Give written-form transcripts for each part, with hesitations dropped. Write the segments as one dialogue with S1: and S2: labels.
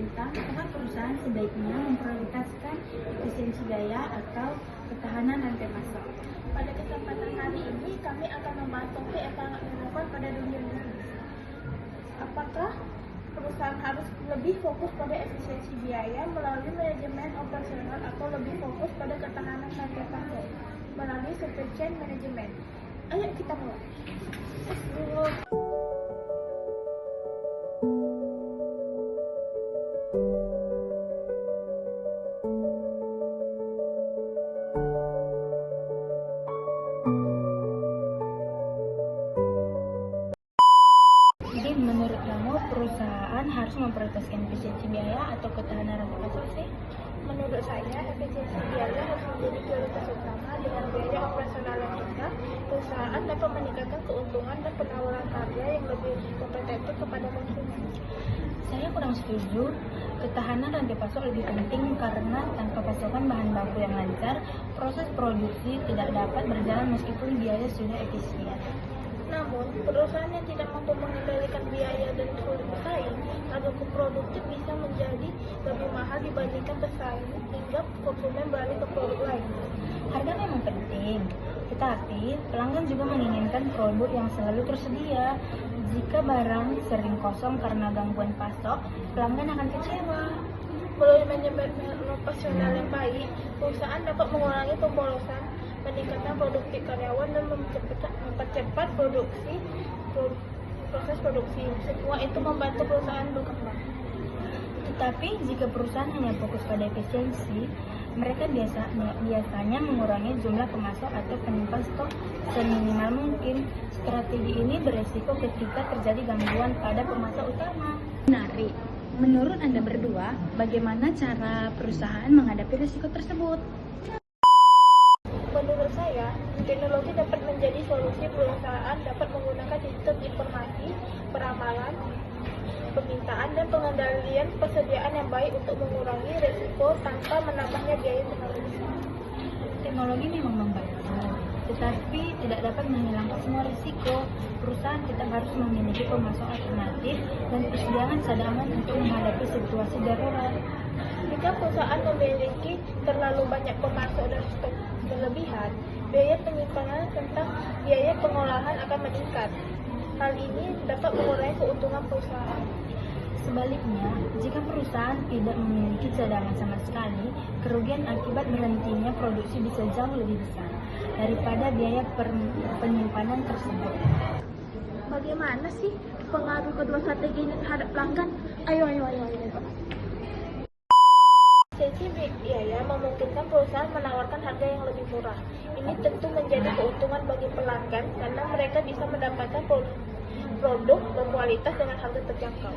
S1: tentang apakah perusahaan sebaiknya memprioritaskan efisiensi biaya atau ketahanan rantai pasok.
S2: Pada kesempatan hari ini, kami akan membahas topik yang sangat relevan pada dunia bisnis. Apakah perusahaan harus lebih fokus pada efisiensi biaya melalui manajemen operasional atau lebih fokus pada ketahanan rantai pasok melalui supply chain management? Ayo kita mulai.
S1: Jadi menurut kamu perusahaan harus memprioritaskan efisiensi biaya atau ketahanan rantai pasok sih?
S2: Menurut saya, efisiensi biaya harus menjadi prioritas utama. Dengan biaya operasional yang rendah, perusahaan dapat meningkatkan keuntungan dan penawaran harga yang lebih kompetitif kepada konsumen.
S1: Saya kurang setuju. Ketahanan rantai pasok lebih penting karena tanpa pasokan bahan baku yang lancar, proses produksi tidak dapat berjalan meskipun biaya sudah efisien.
S2: Namun, perusahaan yang tidak mampu mengendalikan biaya dan sulit bersaing, harga produktif bisa menjadi lebih mahal dibandingkan pesaing hingga konsumen beralih ke produk lain.
S1: Harga memang penting, tetapi pelanggan juga menginginkan produk yang selalu tersedia. Jika barang sering kosong karena gangguan pasok, pelanggan akan kecewa.
S2: Melalui manajemen operasional yang baik, perusahaan dapat mengurangi pemborosan, meningkatkan produktif karyawan, dan mempercepat proses produksi. Semua itu membantu perusahaan berkembang.
S1: Tetapi jika perusahaan hanya fokus pada efisiensi, mereka biasanya mengurangi jumlah pemasok atau penyimpan stok seminimal mungkin. Strategi ini beresiko ketika terjadi gangguan pada pemasok utama. Menarik. Menurut Anda berdua, bagaimana cara perusahaan menghadapi risiko tersebut?
S2: Menurut saya, teknologi dapat menjadi solusi. Perusahaan dapat menggunakan sistem informasi, peramalan, permintaan, dan pengendalian persediaan yang baik untuk mengurangi risiko tanpa menambahnya biaya teknologi.
S1: Teknologi memang membantu, tetapi tidak dapat menghilangkan semua risiko. Perusahaan tetap harus memiliki pemasok alternatif dan persediaan cadangan untuk menghadapi situasi darurat.
S2: Jika perusahaan memiliki terlalu banyak pemasok dan stok berlebihan, biaya penyimpanan serta biaya pengolahan akan meningkat. Hal ini dapat mengurangi keuntungan perusahaan.
S1: Sebaliknya, jika perusahaan tidak memiliki cadangan sama sekali, kerugian akibat berhentinya produksi bisa jauh lebih besar daripada biaya penyimpanan tersebut.
S2: Bagaimana sih pengaruh kedua strategi ini terhadap pelanggan? Ayo. Efisiensi biaya memungkinkan perusahaan menawarkan harga yang lebih murah. Ini tentu menjadi keuntungan bagi pelanggan karena mereka bisa mendapatkan produk berkualitas dengan harga terjangkau.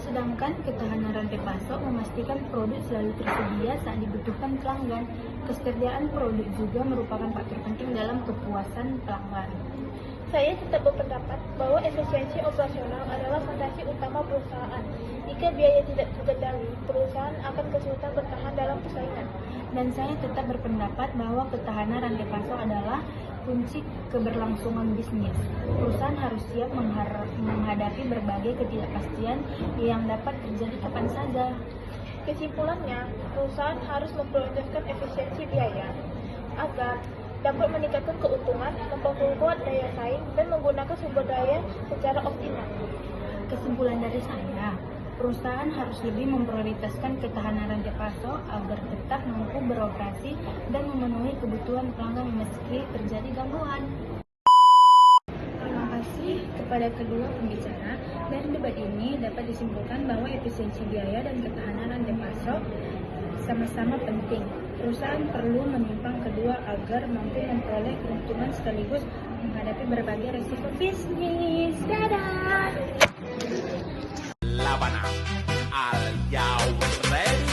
S1: Sedangkan ketahanan rantai pasok memastikan produk selalu tersedia saat dibutuhkan pelanggan. Kesediaan produk juga merupakan faktor penting dalam kepuasan pelanggan.
S2: Saya tetap berpendapat bahwa efisiensi operasional adalah fondasi utama perusahaan. Jika biaya tidak terkendali, perusahaan akan kesulitan bertahan dalam persaingan.
S1: Dan saya tetap berpendapat bahwa ketahanan rantai pasok adalah kunci keberlangsungan bisnis. Perusahaan harus siap menghadapi berbagai ketidakpastian yang dapat terjadi kapan saja.
S2: Kesimpulannya, perusahaan harus memprioritaskan efisiensi biaya agar dapat meningkatkan keuntungan, memperkuat daya saing, dan menggunakan sumber daya secara optimal.
S1: Kesimpulan dari saya, perusahaan harus lebih memprioritaskan ketahanan rantai pasok agar tetap mampu beroperasi dan memenuhi kebutuhan pelanggan meski terjadi gangguan. Terima kasih kepada kedua pembicara. Dari debat ini dapat disimpulkan bahwa efisiensi biaya dan ketahanan rantai pasok sama-sama penting. Perusahaan perlu menyimpang kedua agar mampu memperoleh keuntungan sekaligus menghadapi berbagai risiko bisnis. Dadah!
S3: Labana, al ready?